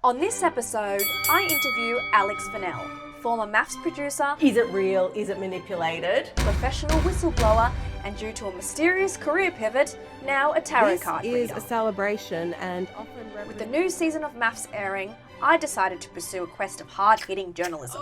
On this episode, I interview Alex Funnell, former maths producer, Is it real? Is it manipulated? professional whistleblower, and due to a mysterious career pivot, now a tarot card This is reader. a celebration and often With the new season of Maths airing, I decided to pursue a quest of hard-hitting journalism.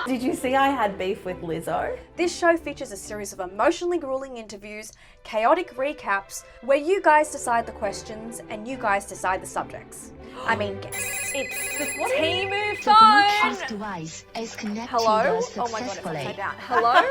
Did you see I had beef with Lizzo? This show features a series of emotionally grueling interviews, chaotic recaps, where you guys decide the questions and you guys decide the subjects. I mean, guess. It's the Temu phone! device is connected Hello? Oh my god, it's successfully. upside down. Hello?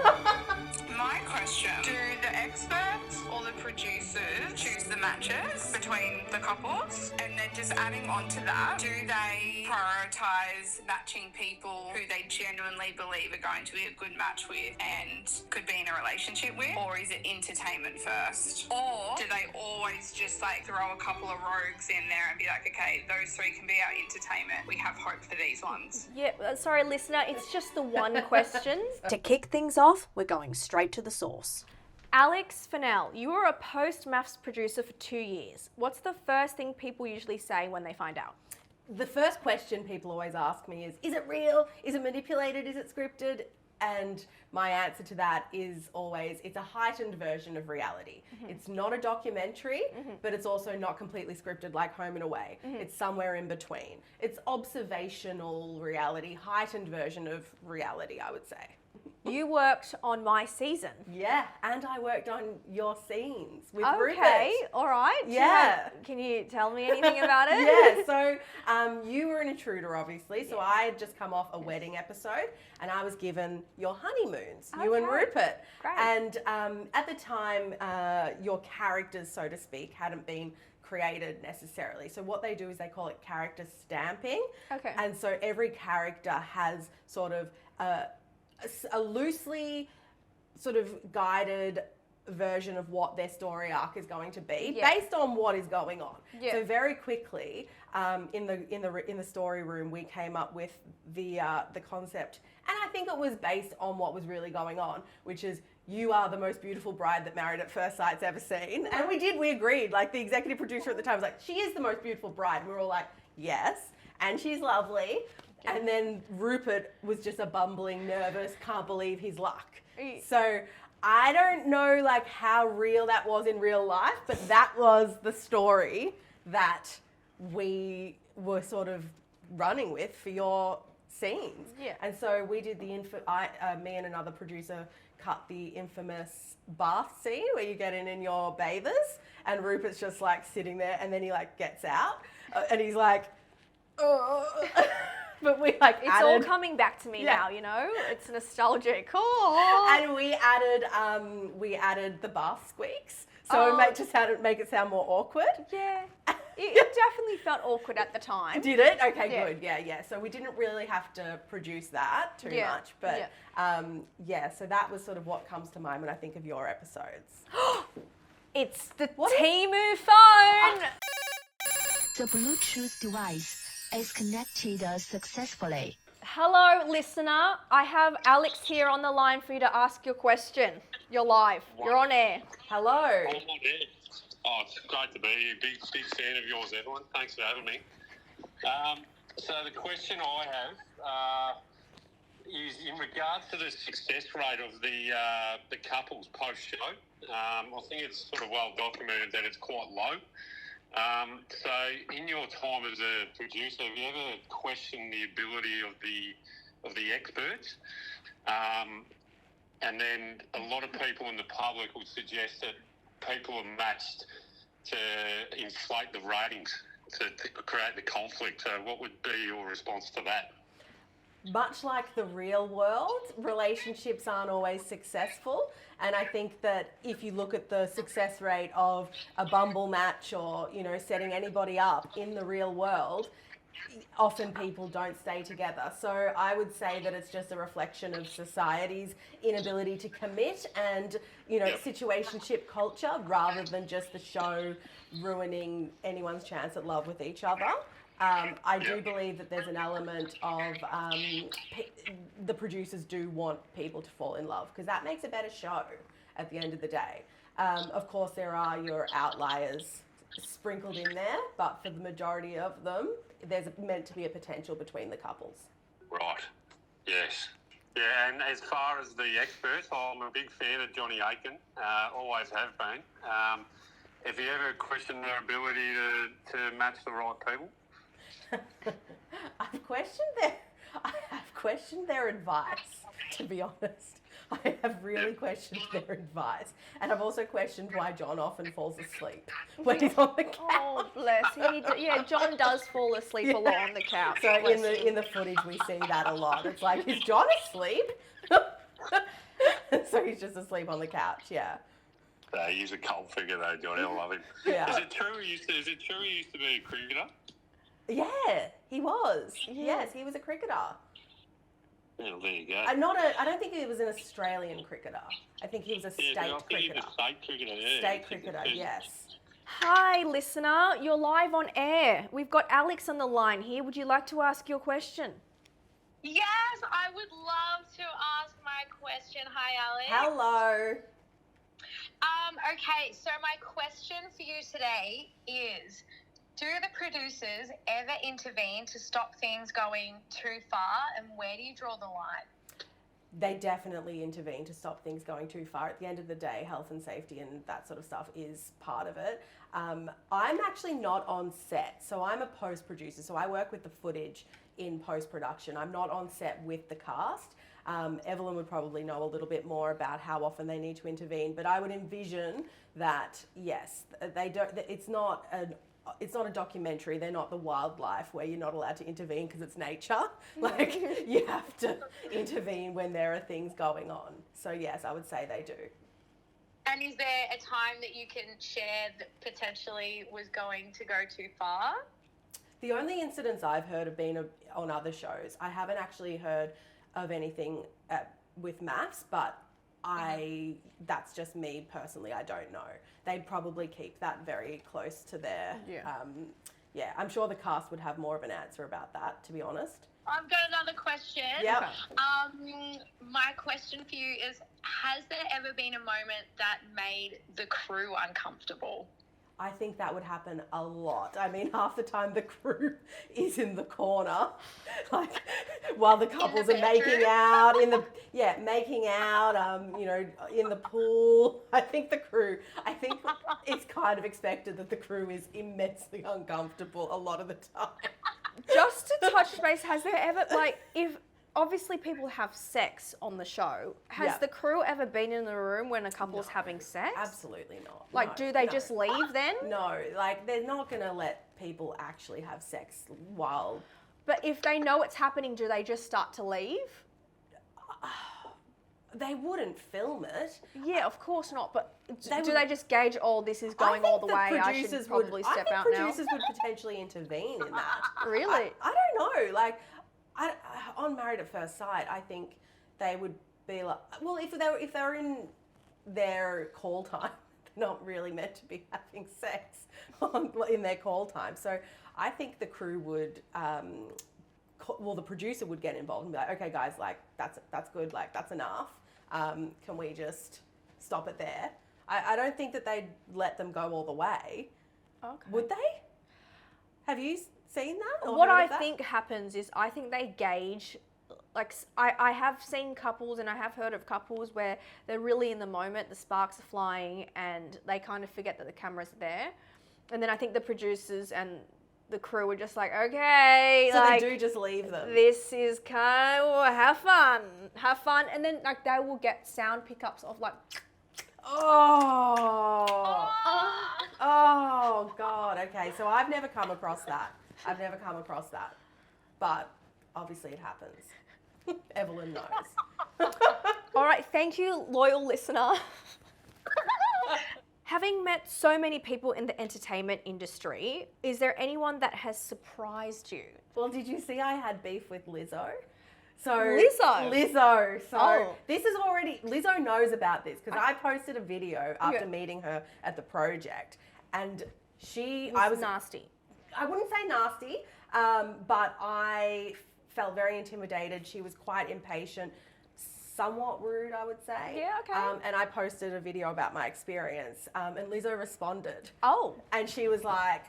My question, do the experts or the producers choose the matches between the couples? And then just adding on to that, do they prioritise matching people who they genuinely believe are going to be a good match with and could be in a relationship with? Or is it entertainment first? Or do they always just like throw a couple of rogues in there and be like, okay, those three can be our entertainment. We have hope for these ones. Yeah, sorry, listener, it's just the one question. To kick things off, we're going straight to the source. Alex Funnell, you were a post-maths producer for 2 years. What's the first thing people usually say when they find out? The first question people always ask me is it real? Is it manipulated? Is it scripted? And my answer to that is always, it's a heightened version of reality. It's not a documentary, but it's also not completely scripted like Home and Away. It's somewhere in between. It's observational reality, heightened version of reality, I would say. You worked on my season. Yeah, and I worked on your scenes with Okay, Rupert. all right. Yeah. Can you tell me anything about it? Yeah, so you were an intruder, obviously. So I had just come off a wedding episode, and I was given your honeymoons, you and Okay. Rupert. Great. And at the time, your characters, so to speak, hadn't been created necessarily. So what they do is they call it character stamping. Okay. And so every character has sort of a loosely sort of guided version of what their story arc is going to be based on what is going on. Yeah. So very quickly in the story room we came up with the concept, and I think it was based on what was really going on, which is you are the most beautiful bride that Married at First Sight's ever seen. And we agreed. Like the executive producer at the time was like, she is the most beautiful bride. And we were all like, yes, and she's lovely. And then Rupert was just a bumbling, nervous, can't believe his luck. So I don't know like how real that was in real life, but that was the story that we were sort of running with for your scenes. Yeah. And so we did me and another producer cut the infamous bath scene where you get in your bathers, and Rupert's just like sitting there, and then he like gets out, and he's like, oh. But we like It's added, all coming back to me Yeah. now, you know? It's nostalgic. Oh. and we added the bath squeaks, so Oh. make it sound more awkward. Yeah. It definitely felt awkward at the time. Did it? Okay, Yeah. good. Yeah. So we didn't really have to produce that too Yeah, much, but so that was sort of what comes to mind when I think of your episodes. It's the What is- Temu phone. The Bluetooth device is connected successfully. Hello, listener. I have Alex here on the line for you to ask your question. You're live. You're on air. Hello. Oh, it's great to be here. Big fan of yours, everyone. Thanks for having me. So the question I have is in regards to the success rate of the couples post-show. I think it's sort of well documented that it's quite low. So in your time as a producer, have you ever questioned the ability of the experts? And then a lot of people in the public would suggest that people are matched to inflate the ratings, to create the conflict. So what would be your response to that? Much like the real world, relationships aren't always successful. And I think that if you look at the success rate of a Bumble match or, setting anybody up in the real world, often people don't stay together. So I would say that it's just a reflection of society's inability to commit and, situationship culture rather than just the show ruining anyone's chance at love with each other. I do believe that there's an element of the producers do want people to fall in love because that makes a better show at the end of the day. Of course, there are your outliers sprinkled in there, but for the majority of them, there's meant to be a potential between the couples. Right. Yes. Yeah, and as far as the experts, I'm a big fan of Johnny Aiken, always have been. Have you ever questioned their ability to match the right people? I have questioned their advice, to be honest. I have really questioned their advice. And I've also questioned why John often falls asleep when he's on the couch. Oh, bless. John does fall asleep a lot on the couch. So in the footage we see that a lot. It's like, is John asleep? So he's just asleep on the couch, yeah. He's a cult figure though, Johnny. I love him. Yeah. Is it true he used to be a cricketer? Yeah, he was. Yes, he was a cricketer. Well, there you go. I don't think he was an Australian cricketer. I think he was a state cricketer. State cricketer, yeah. State cricketer, yes. Hi, listener. You're live on air. We've got Alex on the line here. Would you like to ask your question? Yes, I would love to ask my question. Hi, Alex. Hello. Okay, so my question for you today is, do the producers ever intervene to stop things going too far, and where do you draw the line? They definitely intervene to stop things going too far. At the end of the day, health and safety and that sort of stuff is part of it. I'm actually not on set, so I'm a post-producer, so I work with the footage in post-production. I'm not on set with the cast. Evelyn would probably know a little bit more about how often they need to intervene, but I would envision that, yes, they don't. It's not a documentary. They're not the wildlife where you're not allowed to intervene because it's nature. Like, you have to intervene when there are things going on. So yes, I would say they do. And is there a time that you can share that potentially was going to go too far? The only incidents I've heard have been on other shows. I haven't actually heard of anything with MAFS, but that's just me personally. I don't know. They'd probably keep that very close to their. I'm sure the cast would have more of an answer about that, to be honest. I've got another question. Yeah. My question for you is, has there ever been a moment that made the crew uncomfortable? I think that would happen a lot. I mean, half the time the crew is in the corner, like while the couples are making out in the in the pool. I think it's kind of expected that the crew is immensely uncomfortable a lot of the time. Just to touch base, has there ever, if obviously people have sex on the show, has the crew ever been in the room when a couple's having sex? Absolutely not. Do they just leave then? No, they're not going to let people actually have sex while... But if they know it's happening, do they just start to leave? They wouldn't film it. Yeah, of course not. But do they just gauge, this is going all the way, I should probably step out now? Producers would potentially intervene in that. Really? I don't know. On Married at First Sight, I think they would be like, well, if they're in their call time, they're not really meant to be having sex in their call time. So I think the crew would, the producer would get involved and be like, okay, guys, that's good, that's enough. Can we just stop it there? I don't think that they'd let them go all the way. Okay. Would they? Have you seen that? What I think happens is I think they gauge, I have seen couples and I have heard of couples where they're really in the moment, the sparks are flying and they kind of forget that the camera's there. And then I think the producers and the crew are just like, okay. So they do just leave them. This is kind of, have fun. And then they will get sound pickups of oh God, okay. So I've never come across that. But obviously it happens. Evelyn knows. All right, thank you, loyal listener. Having met so many people in the entertainment industry, is there anyone that has surprised you? Well, did you see I had beef with Lizzo? So Lizzo. So this is already, Lizzo knows about this because I posted a video after meeting her at the project, and I was nasty. I wouldn't say nasty, but I felt very intimidated. She was quite impatient. somewhat rude, I would say. Yeah, okay. And I posted a video about my experience, and Lizzo responded. Oh. And she was like,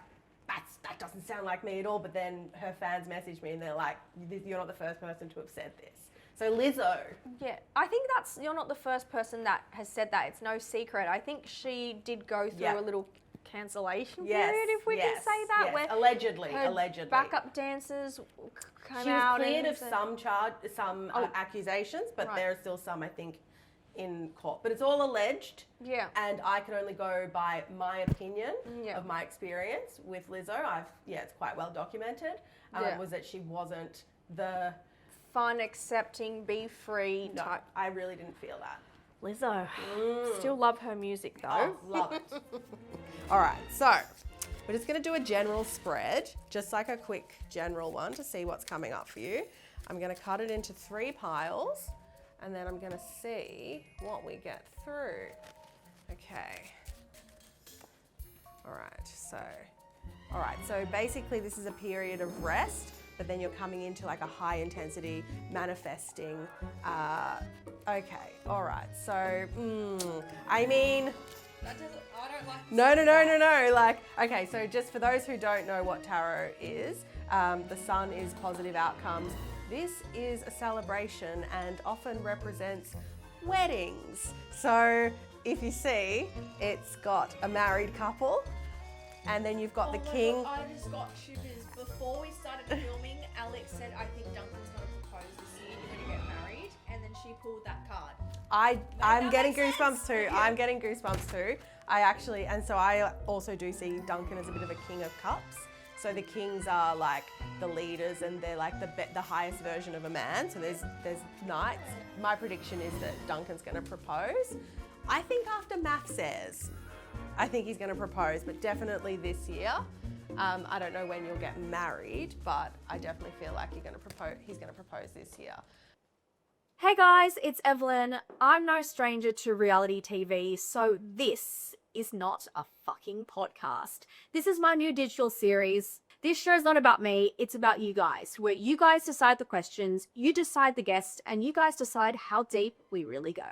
that doesn't sound like me at all. But then her fans messaged me and they're like, you're not the first person to have said this. So Lizzo. Yeah, I think you're not the first person that has said that. It's no secret. I think she did go through a little cancellation period, if we can say that. Yes. Where allegedly. backup dancers came She out. was cleared and of some accusations, but there are still some, I think, in court. But it's all alleged. Yeah. And I can only go by my opinion of my experience with Lizzo. It's quite well documented. Was that she wasn't the fun, accepting, be free type. I really didn't feel that. Lizzo. Still love her music though. Oh, love it. All right, so we're just going to do a general spread, just like a quick general one to see what's coming up for you. I'm going to cut it into 3 piles and then I'm going to see what we get through. Okay. All right, so basically this is a period of rest, but then you're coming into like a high intensity manifesting. Okay, all right, so, I mean, That doesn't, I don't like no. Like, okay, so just for those who don't know what tarot is, the sun is positive outcomes. This is a celebration and often represents weddings. So if you see, it's got a married couple, and then you've got the king. God, I just got shivers. Before we started filming, Alex said, I think Duncan's going to propose this year, you're going to get married, and then she pulled that card. I'm getting makes goosebumps sense. too. Yeah. I'm getting goosebumps too. I also do see Duncan as a bit of a king of cups. So the kings are like the leaders and they're like the highest version of a man. So there's knights. My prediction is that Duncan's going to propose. I think after Math says, I think he's going to propose, but definitely this year. I don't know when you'll get married, but I definitely feel like he's going to propose this year. Hey guys, it's Evelyn. I'm no stranger to reality TV, so this is not a fucking podcast. This is my new digital series. This show's not about me, it's about you guys, where you guys decide the questions, you decide the guest, and you guys decide how deep we really go.